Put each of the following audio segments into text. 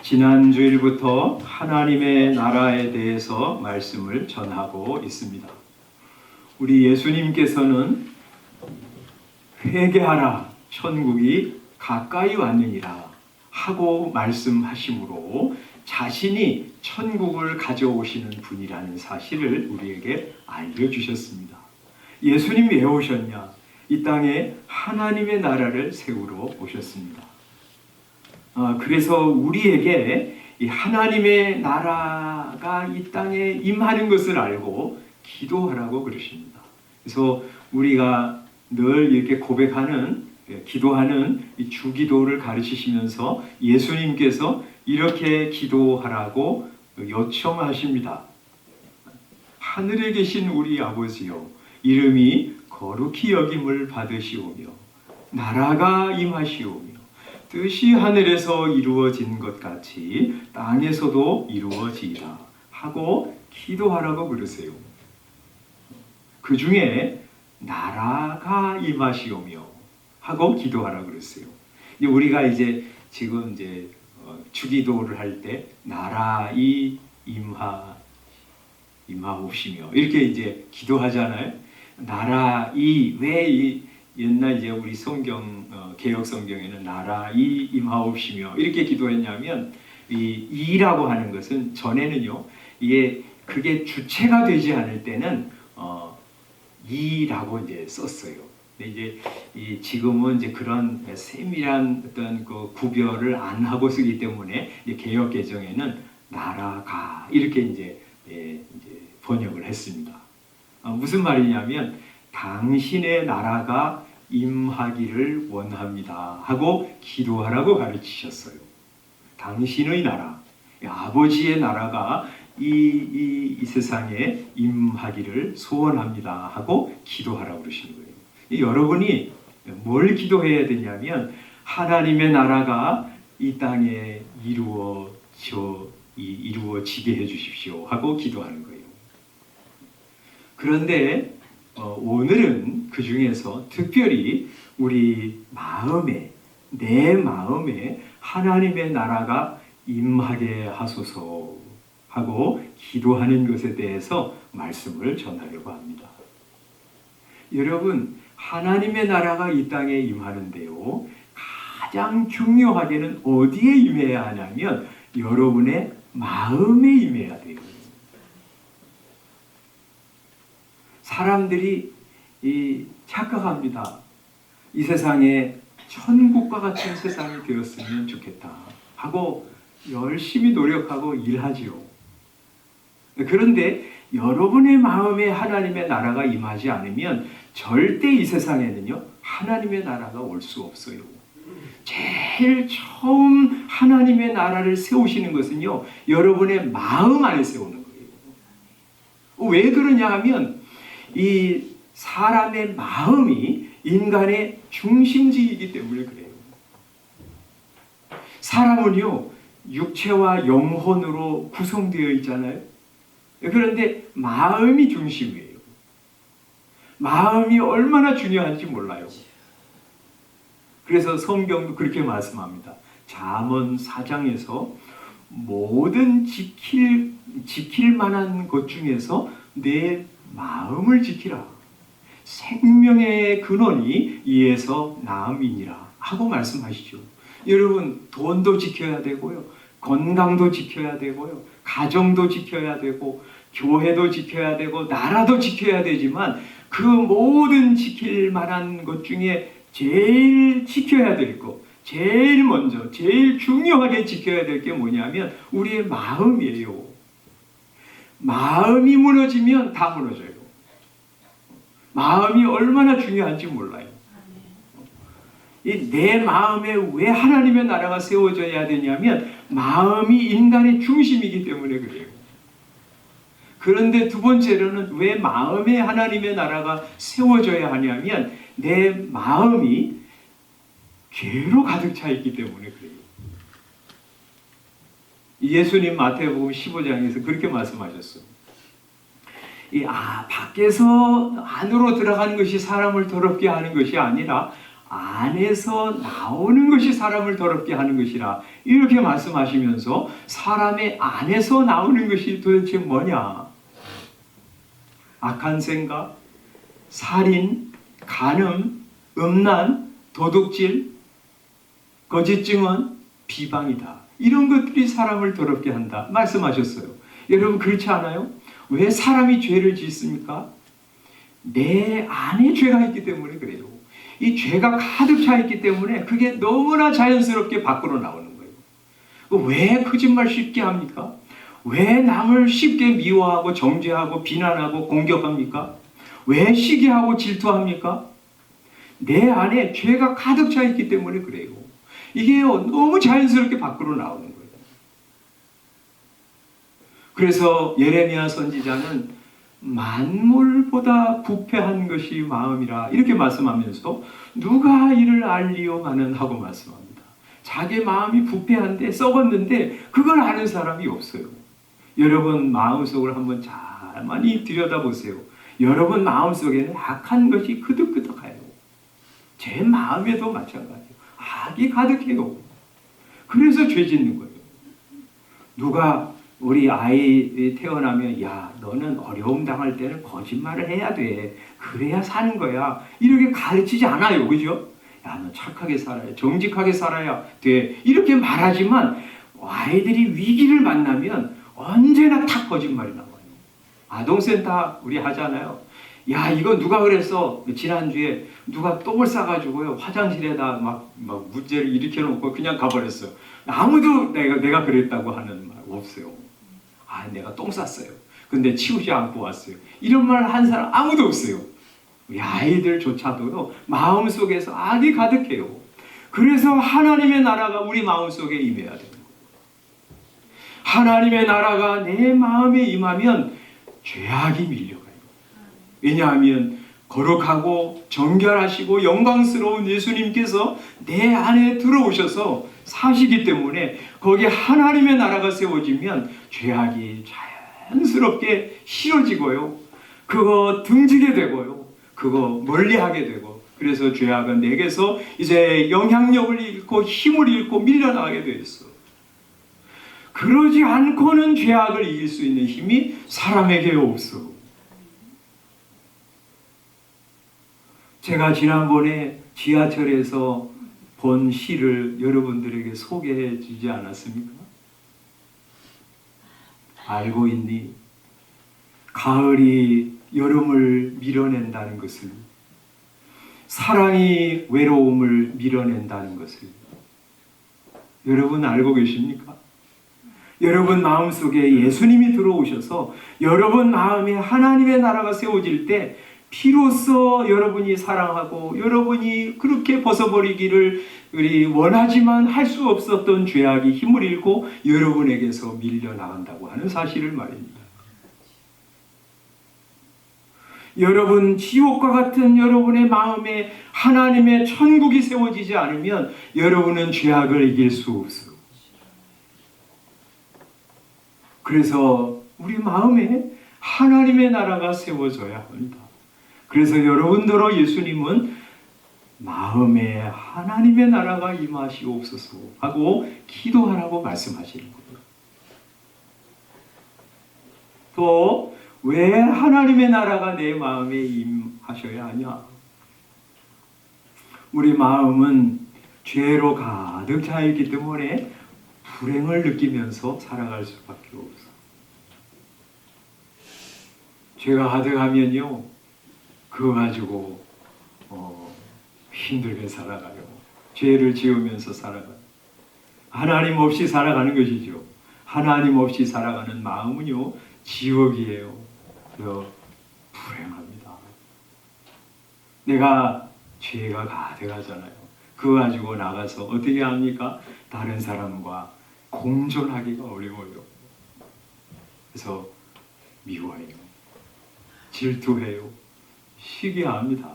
지난 주일부터 하나님의 나라에 대해서 말씀을 전하고 있습니다. 우리 예수님께서는 회개하라, 천국이 가까이 왔느니라 하고 말씀하심으로 자신이 천국을 가져오시는 분이라는 사실을 우리에게 알려주셨습니다. 예수님 왜 오셨냐? 이 땅에 하나님의 나라를 세우러 오셨습니다. 그래서 우리에게 이 하나님의 나라가 이 땅에 임하는 것을 알고 기도하라고 그러십니다. 그래서 우리가 늘 이렇게 고백하는, 기도하는 이 주기도를 가르치시면서 예수님께서 이렇게 기도하라고 요청하십니다. 하늘에 계신 우리 아버지여, 이름이 거룩히 여김을 받으시오며 나라가 임하시오며 뜻이 하늘에서 이루어진 것 같이 땅에서도 이루어지라 하고 기도하라고 그러세요. 그 중에 나라가 임하시오며 하고 기도하라고 그랬어요. 우리가 지금 주기도를 할 때 나라이 임하옵시며 이렇게 기도하잖아요. 나라이 왜 옛날 우리 성경 개역 성경에는 나라이 임하옵시며 이렇게 기도했냐면 이라고 하는 것은 전에는요 그게 주체가 되지 않을 때는 이라고 썼어요. 근데 지금은 그런 세밀한 어떤 그 구별을 안 하고 쓰기 때문에 개역 개정에는 나라가 이렇게 번역을 했습니다. 무슨 말이냐면 당신의 나라가 임하기를 원합니다 하고 기도하라고 가르치셨어요. 당신의 나라, 아버지의 나라가 이 세상에 임하기를 소원합니다 하고 기도하라고 그러시는 거예요. 여러분이 뭘 기도해야 되냐면 하나님의 나라가 이 땅에 이루어지게 해주십시오 하고 기도하는 거예요. 그런데 오늘은 그 중에서 특별히 우리 내 마음에 하나님의 나라가 임하게 하소서 하고 기도하는 것에 대해서 말씀을 전하려고 합니다. 여러분, 하나님의 나라가 이 땅에 임하는데요, 가장 중요하게는 어디에 임해야 하냐면 여러분의 마음에 임해야 돼요. 사람들이 착각합니다. 이 세상에 천국과 같은 세상이 되었으면 좋겠다 하고 열심히 노력하고 일하지요. 그런데 여러분의 마음에 하나님의 나라가 임하지 않으면 절대 이 세상에는요 하나님의 나라가 올 수 없어요. 제일 처음 하나님의 나라를 세우시는 것은요 여러분의 마음 안에 세우는 거예요. 왜 그러냐 하면 이 사람의 마음이 인간의 중심지이기 때문에 그래요. 사람은요 육체와 영혼으로 구성되어 있잖아요. 그런데 마음이 중심이에요. 마음이 얼마나 중요한지 몰라요. 그래서 성경도 그렇게 말씀합니다. 잠언 4장에서 모든 지킬 만한 것 중에서 내 마음을 지키라. 생명의 근원이 이에서 나음이니라 하고 말씀하시죠. 여러분, 돈도 지켜야 되고요. 건강도 지켜야 되고요. 가정도 지켜야 되고 교회도 지켜야 되고 나라도 지켜야 되지만 그 모든 지킬 만한 것 중에 제일 지켜야 될 것, 제일 먼저, 제일 중요하게 지켜야 될 게 뭐냐면 우리의 마음이에요. 마음이 무너지면 다 무너져요. 마음이 얼마나 중요한지 몰라요. 내 마음에 왜 하나님의 나라가 세워져야 되냐면 마음이 인간의 중심이기 때문에 그래요. 그런데 두 번째로는 왜 마음에 하나님의 나라가 세워져야 하냐면 내 마음이 죄로 가득 차 있기 때문에 그래요. 예수님 마태복음 15장에서 그렇게 말씀하셨어요. 밖에서 안으로 들어가는 것이 사람을 더럽게 하는 것이 아니라 안에서 나오는 것이 사람을 더럽게 하는 것이라 이렇게 말씀하시면서 사람의 안에서 나오는 것이 도대체 뭐냐? 악한 생각, 살인, 간음, 음란, 도둑질, 거짓 증언, 비방이다. 이런 것들이 사람을 더럽게 한다 말씀하셨어요. 여러분 그렇지 않아요? 왜 사람이 죄를 짓습니까? 내 안에 죄가 있기 때문에 그래요. 이 죄가 가득 차 있기 때문에 그게 너무나 자연스럽게 밖으로 나오는 거예요. 왜 거짓말 쉽게 합니까? 왜 남을 쉽게 미워하고 정죄하고 비난하고 공격합니까? 왜 시기하고 질투합니까? 내 안에 죄가 가득 차 있기 때문에 그래요. 이게요, 너무 자연스럽게 밖으로 나오는 거예요. 그래서 예레미야 선지자는 만물보다 부패한 것이 마음이라 이렇게 말씀하면서 누가 이를 알리요마는 하고 말씀합니다. 자기 마음이 부패한데 썩었는데 그걸 아는 사람이 없어요. 여러분 마음속을 한번 잘 많이 들여다보세요. 여러분 마음속에는 악한 것이 그득그득해요. 제 마음에도 마찬가지예요. 악이 가득해요. 그래서 죄 짓는 거예요. 누가 우리 아이 태어나면 야 너는 어려움 당할 때는 거짓말을 해야 돼. 그래야 사는 거야. 이렇게 가르치지 않아요. 그죠? 야 너 착하게 살아야 정직하게 살아야 돼. 이렇게 말하지만 아이들이 위기를 만나면 언제나 탁 거짓말이 나와요. 아동센터 우리 하잖아요. 야 이거 누가 그랬어. 지난주에 누가 똥을 싸가지고요 화장실에다 막 문제를 일으켜놓고 그냥 가버렸어요. 아무도 내가 그랬다고 하는 말 없어요. 아 내가 똥 쌌어요. 근데 치우지 않고 왔어요. 이런 말 한 사람 아무도 없어요. 우리 아이들조차도요 마음속에서 악이 가득해요. 그래서 하나님의 나라가 우리 마음속에 임해야 돼요. 하나님의 나라가 내 마음에 임하면 죄악이 밀려가요. 왜냐하면 거룩하고 정결하시고 영광스러운 예수님께서 내 안에 들어오셔서 사시기 때문에 거기에 하나님의 나라가 세워지면 죄악이 자연스럽게 싫어지고요. 그거 등지게 되고요. 그거 멀리하게 되고 그래서 죄악은 내게서 이제 영향력을 잃고 힘을 잃고 밀려나가게 돼 있어. 그러지 않고는 죄악을 이길 수 있는 힘이 사람에게 없어. 제가 지난번에 지하철에서 본 시를 여러분들에게 소개해 주지 않았습니까? 알고 있니? 가을이 여름을 밀어낸다는 것을, 사랑이 외로움을 밀어낸다는 것을 여러분 알고 계십니까? 여러분 마음속에 예수님이 들어오셔서 여러분 마음에 하나님의 나라가 세워질 때 비로소 여러분이 사랑하고 여러분이 그렇게 벗어버리기를 원하지만 할 수 없었던 죄악이 힘을 잃고 여러분에게서 밀려나간다고 하는 사실을 말입니다. 여러분 지옥과 같은 여러분의 마음에 하나님의 천국이 세워지지 않으면 여러분은 죄악을 이길 수 없어요. 그래서 우리 마음에 하나님의 나라가 세워져야 합니다. 그래서 여러분들로 예수님은 마음에 하나님의 나라가 임하시옵소서 하고 기도하라고 말씀하시는 거예요. 또 왜 하나님의 나라가 내 마음에 임하셔야 하냐? 우리 마음은 죄로 가득 차 있기 때문에 불행을 느끼면서 살아갈 수밖에 없어. 죄가 가득하면요 그거 가지고 힘들게 살아가요. 죄를 지으면서 살아가요. 하나님 없이 살아가는 것이죠. 하나님 없이 살아가는 마음은요 지옥이에요. 그래서 불행합니다. 내가 죄가 가득하잖아요. 그거 가지고 나가서 어떻게 합니까? 다른 사람과 공존하기가 어려워요. 그래서 미워해요. 질투해요. 시기합니다.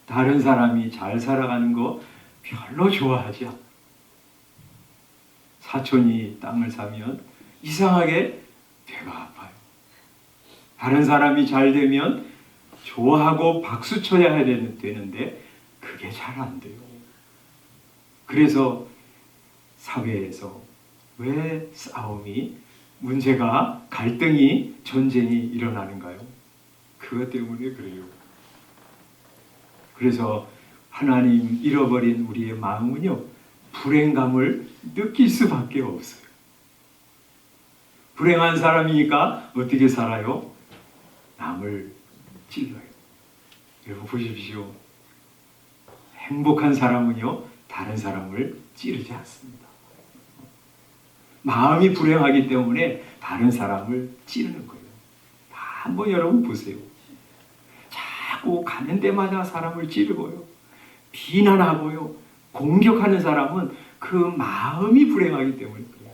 다른 사람이 잘 살아가는 거 별로 좋아하지 않아요. 사촌이 땅을 사면 이상하게 배가 아파요. 다른 사람이 잘 되면 좋아하고 박수 쳐야 되는데 그게 잘 안 돼요. 그래서 사회에서 왜 싸움이, 문제가, 갈등이, 전쟁이 일어나는가요? 그것 때문에 그래요. 그래서 하나님 잃어버린 우리의 마음은요, 불행감을 느낄 수밖에 없어요. 불행한 사람이니까 어떻게 살아요? 남을 찔러요. 여러분 보십시오. 행복한 사람은요, 다른 사람을 찌르지 않습니다. 마음이 불행하기 때문에 다른 사람을 찌르는 거예요. 한번 여러분 보세요. 자꾸 가는 데마다 사람을 찌르고요, 비난하고요, 공격하는 사람은 그 마음이 불행하기 때문에 그래요.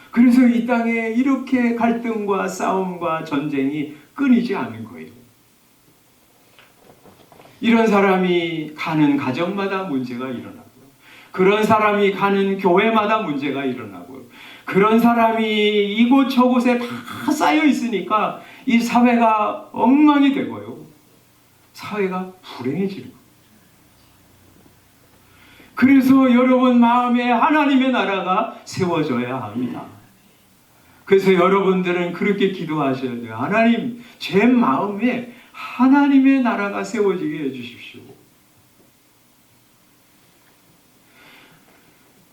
그래서 이 땅에 이렇게 갈등과 싸움과 전쟁이 끊이지 않는 거예요. 이런 사람이 가는 가정마다 문제가 일어나고요, 그런 사람이 가는 교회마다 문제가 일어나고요, 그런 사람이 이곳저곳에 다 쌓여 있으니까 이 사회가 엉망이 되고요, 사회가 불행해지는 거예요. 그래서 여러분 마음에 하나님의 나라가 세워져야 합니다. 그래서 여러분들은 그렇게 기도하셔야 돼요. 하나님, 제 마음에 하나님의 나라가 세워지게 해주십시오.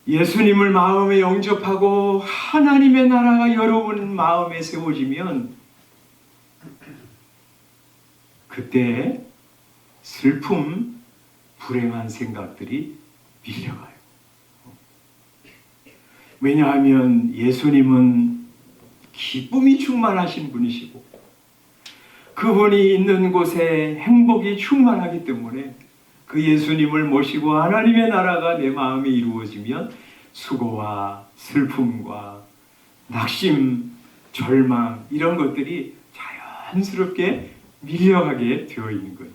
예수님을 마음에 영접하고 하나님의 나라가 여러분 마음에 세워지면 그때 슬픔, 불행한 생각들이 밀려가요. 왜냐하면 예수님은 기쁨이 충만하신 분이시고 그분이 있는 곳에 행복이 충만하기 때문에 그 예수님을 모시고 하나님의 나라가 내 마음에 이루어지면 수고와 슬픔과 낙심, 절망 이런 것들이 자연스럽게 밀려가게 되어 있는 거예요.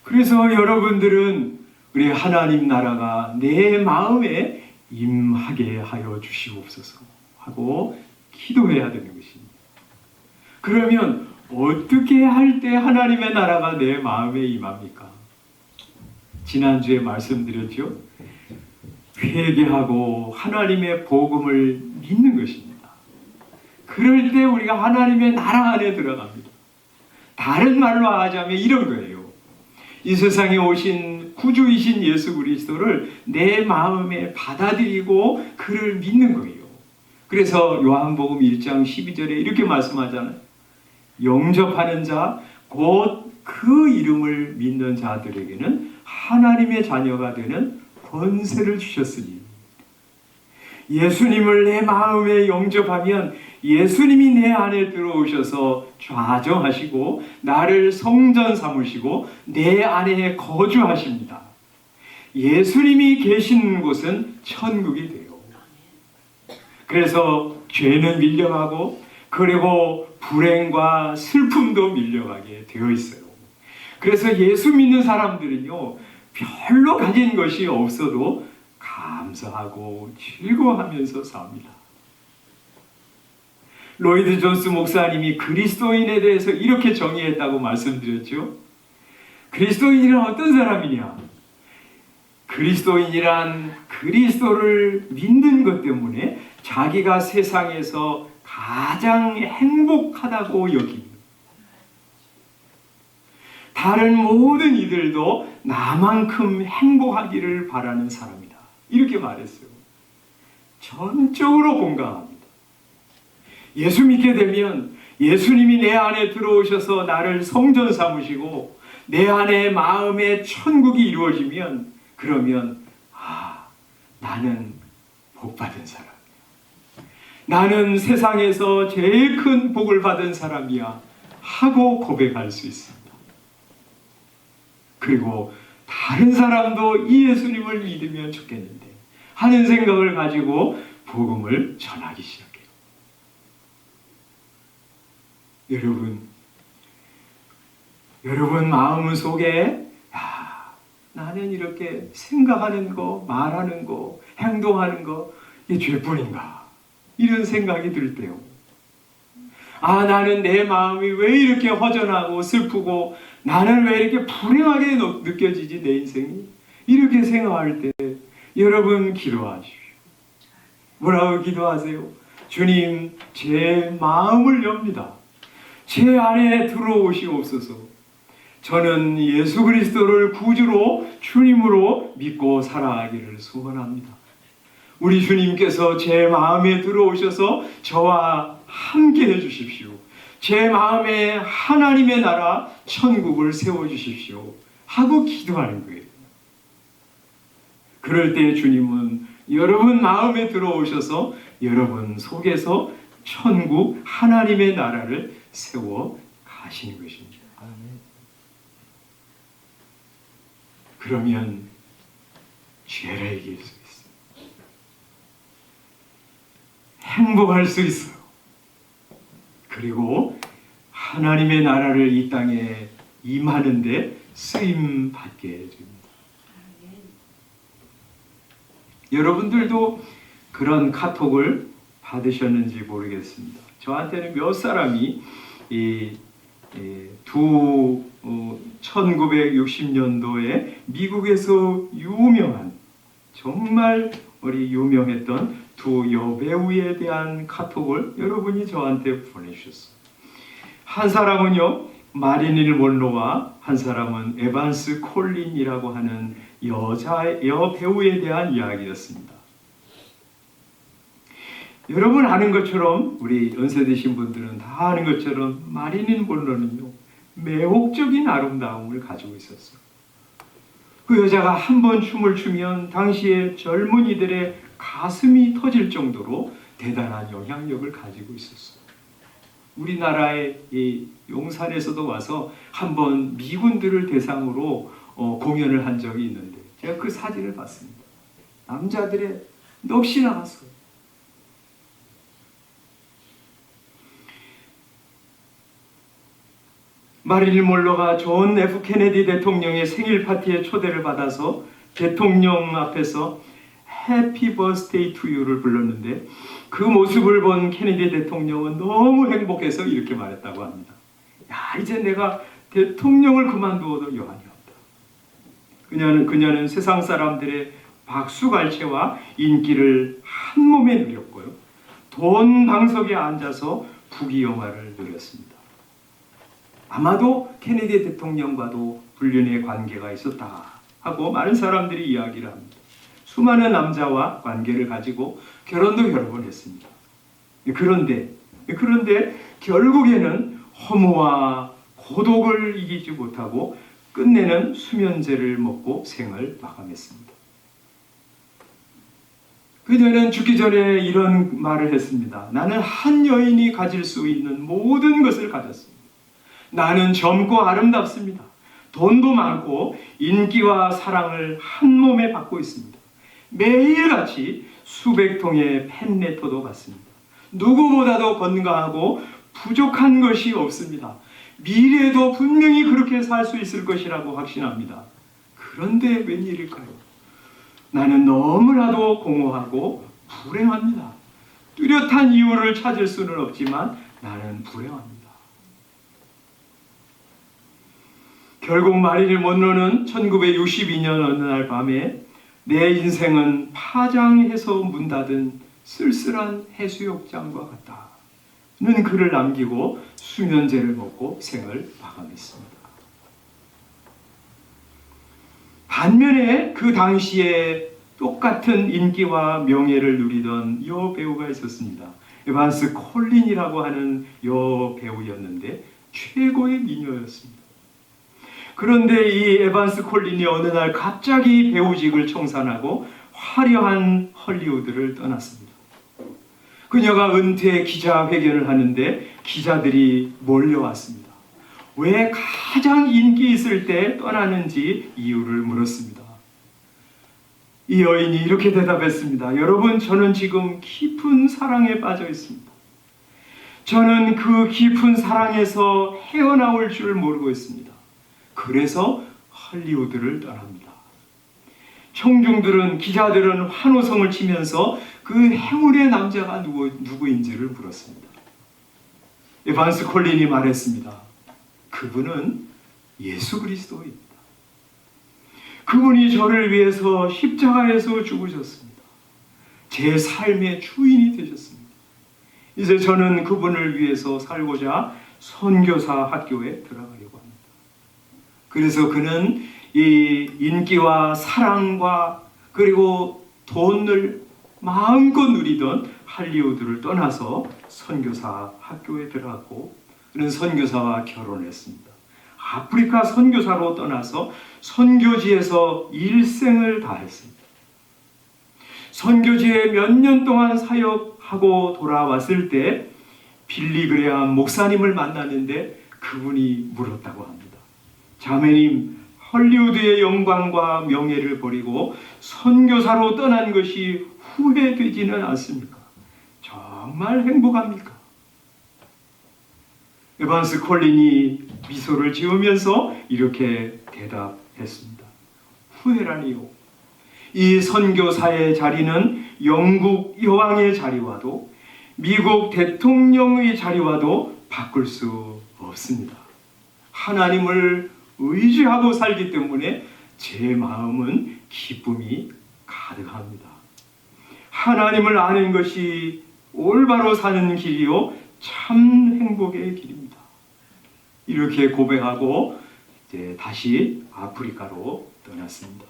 그래서 여러분들은 우리 하나님 나라가 내 마음에 임하게 하여 주시옵소서 하고 기도해야 되는 것입니다. 그러면 어떻게 할 때 하나님의 나라가 내 마음에 임합니까? 지난주에 말씀드렸죠? 회개하고 하나님의 복음을 믿는 것입니다. 그럴 때 우리가 하나님의 나라 안에 들어갑니다. 다른 말로 하자면 이런 거예요. 이 세상에 오신 구주이신 예수 그리스도를 내 마음에 받아들이고 그를 믿는 거예요. 그래서 요한복음 1장 12절에 이렇게 말씀하잖아요. 영접하는 자, 곧 그 이름을 믿는 자들에게는 하나님의 자녀가 되는 권세를 주셨으니. 예수님을 내 마음에 영접하면 예수님이 내 안에 들어오셔서 좌정하시고 나를 성전 삼으시고 내 안에 거주하십니다. 예수님이 계신 곳은 천국이 돼요. 그래서 죄는 밀려가고 그리고 불행과 슬픔도 밀려가게 되어 있어요. 그래서 예수 믿는 사람들은요, 별로 가진 것이 없어도 감사하고 즐거워하면서 삽니다. 로이드 존스 목사님이 그리스도인에 대해서 이렇게 정의했다고 말씀드렸죠. 그리스도인이란 어떤 사람이냐? 그리스도인이란 그리스도를 믿는 것 때문에 자기가 세상에서 가장 행복하다고 여깁니다. 다른 모든 이들도 나만큼 행복하기를 바라는 사람이다. 이렇게 말했어요. 전적으로 공감합니다. 예수 믿게 되면 예수님이 내 안에 들어오셔서 나를 성전 삼으시고 내 안에 마음의 천국이 이루어지면 그러면 나는 복받은 사람이야. 나는 세상에서 제일 큰 복을 받은 사람이야 하고 고백할 수 있습니다. 그리고 다른 사람도 이 예수님을 믿으면 좋겠는데 하는 생각을 가지고 복음을 전하기 시작해요. 여러분 마음 속에 나는 이렇게 생각하는 거, 말하는 거, 행동하는 거 이게 죄뿐인가? 이런 생각이 들 때요. 아, 나는 내 마음이 왜 이렇게 허전하고 슬프고 나는 왜 이렇게 불행하게 느껴지지 내 인생이? 이렇게 생각할 때 여러분 기도하십시오. 뭐라고 기도하세요? 주님, 제 마음을 엽니다. 제 안에 들어오시옵소서. 저는 예수 그리스도를 구주로 주님으로 믿고 살아가기를 소원합니다. 우리 주님께서 제 마음에 들어오셔서 저와 함께 해주십시오. 제 마음에 하나님의 나라 천국을 세워주십시오 하고 기도하는 거예요. 그럴 때 주님은 여러분 마음에 들어오셔서 여러분 속에서 천국 하나님의 나라를 세워 가시는 것입니다. 그러면 죄를 이길 수 있어요. 행복할 수 있어요. 그리고 하나님의 나라를 이 땅에 임하는데 쓰임 받게 해줍니다. 여러분들도 그런 카톡을 받으셨는지 모르겠습니다. 저한테는 몇 사람이 1960년도에 미국에서 유명한, 정말 유명했던 두 여배우에 대한 카톡을 여러분이 저한테 보내주셨어요. 한 사람은요, 마릴린 먼로와 한 사람은 에반스 콜린이라고 하는 여배우에 대한 이야기였습니다. 여러분 아는 것처럼, 우리 연세 드신 분들은 다 아는 것처럼 마릴린 먼로는요, 매혹적인 아름다움을 가지고 있었어요. 그 여자가 한 번 춤을 추면 당시에 젊은이들의 가슴이 터질 정도로 대단한 영향력을 가지고 있었어요. 우리나라의 이 용산에서도 와서 한번 미군들을 대상으로 공연을 한 적이 있는데 제가 그 사진을 봤습니다. 남자들의 넋이 나갔어요. 마릴린 먼로가 존 F 케네디 대통령의 생일 파티에 초대를 받아서 대통령 앞에서 해피 버스데이 투 유를 불렀는데 그 모습을 본 케네디 대통령은 너무 행복해서 이렇게 말했다고 합니다. 야, 이제 내가 대통령을 그만두어도 여한이 없다. 그녀는 세상 사람들의 박수갈채와 인기를 한 몸에 누렸고요. 돈 방석에 앉아서 부귀영화를 누렸습니다. 아마도 케네디 대통령과도 불륜의 관계가 있었다 하고 많은 사람들이 이야기를 합니다. 수많은 남자와 관계를 가지고 결혼도 여러 번 했습니다. 그런데 결국에는 허무와 고독을 이기지 못하고 끝내는 수면제를 먹고 생을 마감했습니다. 그녀는 죽기 전에 이런 말을 했습니다. 나는 한 여인이 가질 수 있는 모든 것을 가졌습니다. 나는 젊고 아름답습니다. 돈도 많고 인기와 사랑을 한 몸에 받고 있습니다. 매일같이 수백 통의 팬레터도 받습니다. 누구보다도 건강하고 부족한 것이 없습니다. 미래에도 분명히 그렇게 살 수 있을 것이라고 확신합니다. 그런데 웬일일까요? 나는 너무나도 공허하고 불행합니다. 뚜렷한 이유를 찾을 수는 없지만 나는 불행합니다. 결국 마릴린 먼로는 1962년 어느 날 밤에 내 인생은 파장해서 문 닫은 쓸쓸한 해수욕장과 같다는 글을 남기고 수면제를 먹고 생을 마감했습니다. 반면에 그 당시에 똑같은 인기와 명예를 누리던 여배우가 있었습니다. 에반스 콜린이라고 하는 여배우였는데 최고의 미녀였습니다. 그런데 이 에반스 콜린이 어느 날 갑자기 배우직을 청산하고 화려한 헐리우드를 떠났습니다. 그녀가 은퇴 기자회견을 하는데 기자들이 몰려왔습니다. 왜 가장 인기 있을 때 떠나는지 이유를 물었습니다. 이 여인이 이렇게 대답했습니다. 여러분, 저는 지금 깊은 사랑에 빠져 있습니다. 저는 그 깊은 사랑에서 헤어나올 줄 모르고 있습니다. 그래서 헐리우드를 떠납니다. 청중들은, 기자들은 환호성을 치면서 그 행운의 남자가 누구인지를 물었습니다. 에반스 콜린이 말했습니다. 그분은 예수 그리스도입니다. 그분이 저를 위해서 십자가에서 죽으셨습니다. 제 삶의 주인이 되셨습니다. 이제 저는 그분을 위해서 살고자 선교사 학교에 들어가려고 합니다. 그래서 그는 이 인기와 사랑과 그리고 돈을 마음껏 누리던 할리우드를 떠나서 선교사 학교에 들어갔고 그는 선교사와 결혼했습니다. 아프리카 선교사로 떠나서 선교지에서 일생을 다했습니다. 선교지에 몇 년 동안 사역하고 돌아왔을 때 빌리 그레암 목사님을 만났는데 그분이 물었다고 합니다. 자매님, 헐리우드의 영광과 명예를 버리고 선교사로 떠난 것이 후회되지는 않습니까? 정말 행복합니까? 에반스 콜린이 미소를 지으면서 이렇게 대답했습니다. 후회라니요. 이 선교사의 자리는 영국 여왕의 자리와도 미국 대통령의 자리와도 바꿀 수 없습니다. 하나님을 의지하고 살기 때문에 제 마음은 기쁨이 가득합니다. 하나님을 아는 것이 올바로 사는 길이요 참 행복의 길입니다. 이렇게 고백하고 이제 다시 아프리카로 떠났습니다.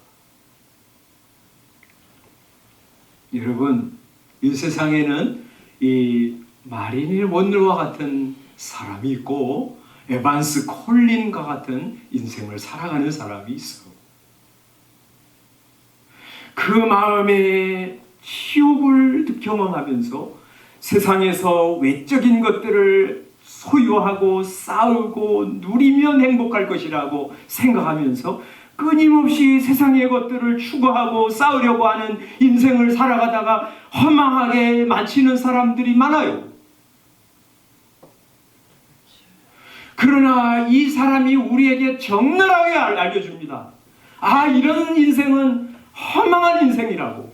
여러분, 이 세상에는 이 마릴린 먼로와 같은 사람이 있고 에반스 콜린과 같은 인생을 살아가는 사람이 있어. 그 마음에 치욕을 경험하면서 세상에서 외적인 것들을 소유하고 싸우고 누리면 행복할 것이라고 생각하면서 끊임없이 세상의 것들을 추구하고 싸우려고 하는 인생을 살아가다가 허망하게 마치는 사람들이 많아요. 그러나 이 사람이 우리에게 적나라하게 알려줍니다. 아, 이런 인생은 허망한 인생이라고.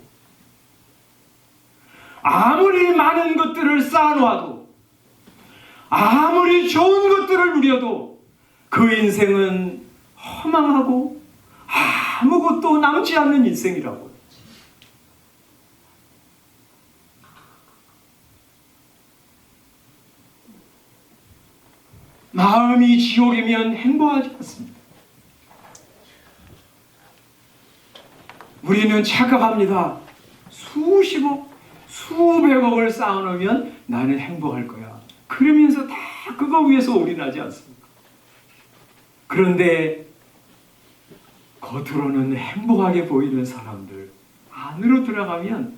아무리 많은 것들을 쌓아놓아도 아무리 좋은 것들을 누려도 그 인생은 허망하고 아무것도 남지 않는 인생이라고. 마음이 지옥이면 행복하지 않습니다. 우리는 착각합니다. 수십억, 수백억을 쌓아놓으면 나는 행복할 거야. 그러면서 다 그거 위해서 올인하지 않습니까? 그런데 겉으로는 행복하게 보이는 사람들 안으로 들어가면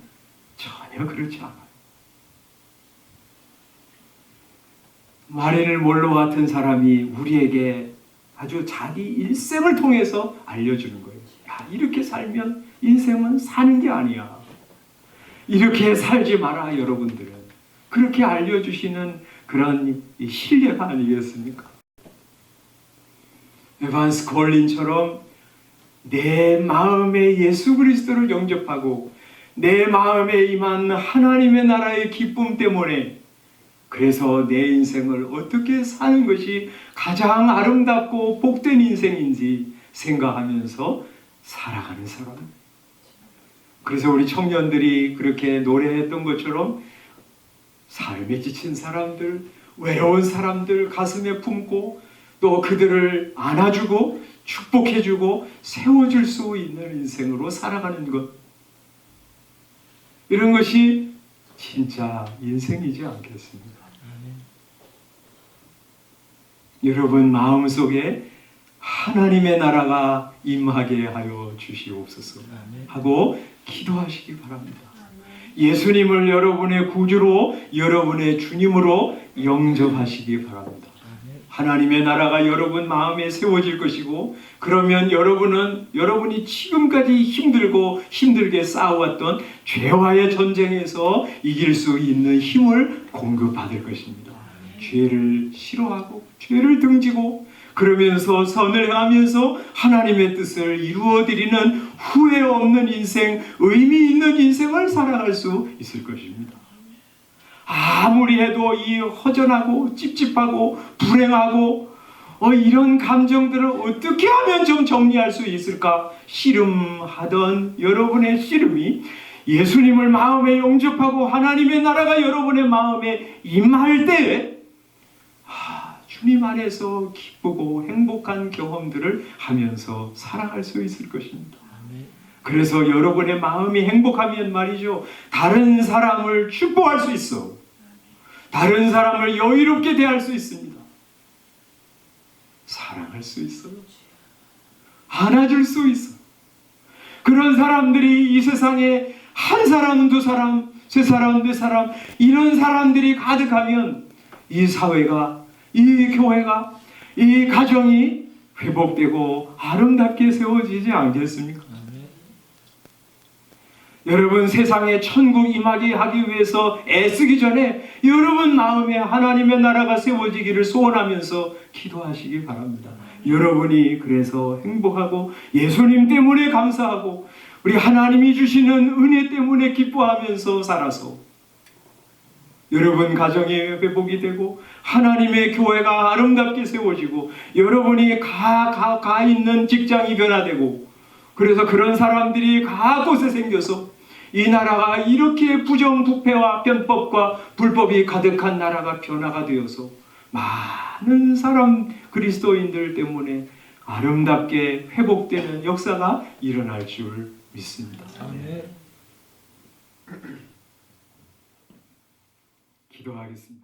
전혀 그렇지 않아요. 마릴린 먼로 같은 사람이 우리에게 아주 자기 일생을 통해서 알려주는 거예요. 야, 이렇게 살면 인생은 사는 게 아니야. 이렇게 살지 마라, 여러분들은. 그렇게 알려주시는 그런 신뢰가 아니겠습니까? 에반스 콜린처럼 내 마음에 예수 그리스도를 영접하고 내 마음에 임한 하나님의 나라의 기쁨 때문에 그래서 내 인생을 어떻게 사는 것이 가장 아름답고 복된 인생인지 생각하면서 살아가는 사람. 그래서 우리 청년들이 그렇게 노래했던 것처럼 삶에 지친 사람들, 외로운 사람들 가슴에 품고 또 그들을 안아주고 축복해주고 세워줄 수 있는 인생으로 살아가는 것. 이런 것이 진짜 인생이지 않겠습니까? 여러분 마음속에 하나님의 나라가 임하게 하여 주시옵소서 하고 기도하시기 바랍니다. 예수님을 여러분의 구주로, 여러분의 주님으로 영접하시기 바랍니다. 하나님의 나라가 여러분 마음에 세워질 것이고, 그러면 여러분이 지금까지 힘들고 힘들게 싸워왔던 죄와의 전쟁에서 이길 수 있는 힘을 공급받을 것입니다. 죄를 싫어하고 죄를 등지고 그러면서 선을 행하면서 하나님의 뜻을 이루어드리는 후회 없는 인생, 의미 있는 인생을 살아갈 수 있을 것입니다. 아무리 해도 이 허전하고 찝찝하고 불행하고 이런 감정들을 어떻게 하면 좀 정리할 수 있을까 씨름하던 여러분의 씨름이 예수님을 마음에 영접하고 하나님의 나라가 여러분의 마음에 임할 때 주님 안에서 기쁘고 행복한 경험들을 하면서 살아갈 수 있을 것입니다. 그래서 여러분의 마음이 행복하면 말이죠, 다른 사람을 축복할 수 있어. 다른 사람을 여유롭게 대할 수 있습니다. 사랑할 수 있어요. 안아줄 수 있어. 그런 사람들이 이 세상에 한 사람, 두 사람, 세 사람, 네 사람 이런 사람들이 가득하면 이 사회가, 이 교회가, 이 가정이 회복되고 아름답게 세워지지 않겠습니까? 여러분 세상에 천국 임하게 하기 위해서 애쓰기 전에 여러분 마음에 하나님의 나라가 세워지기를 소원하면서 기도하시기 바랍니다. 여러분이 그래서 행복하고 예수님 때문에 감사하고 우리 하나님이 주시는 은혜 때문에 기뻐하면서 살아서 여러분 가정이 회복이 되고 하나님의 교회가 아름답게 세워지고 여러분이 가 있는 직장이 변화되고 그래서 그런 사람들이 곳에 생겨서 이 나라가 이렇게 부정부패와 편법과 불법이 가득한 나라가 변화가 되어서 많은 사람 그리스도인들 때문에 아름답게 회복되는 역사가 일어날 줄 믿습니다. 아멘. 기도하겠습니다.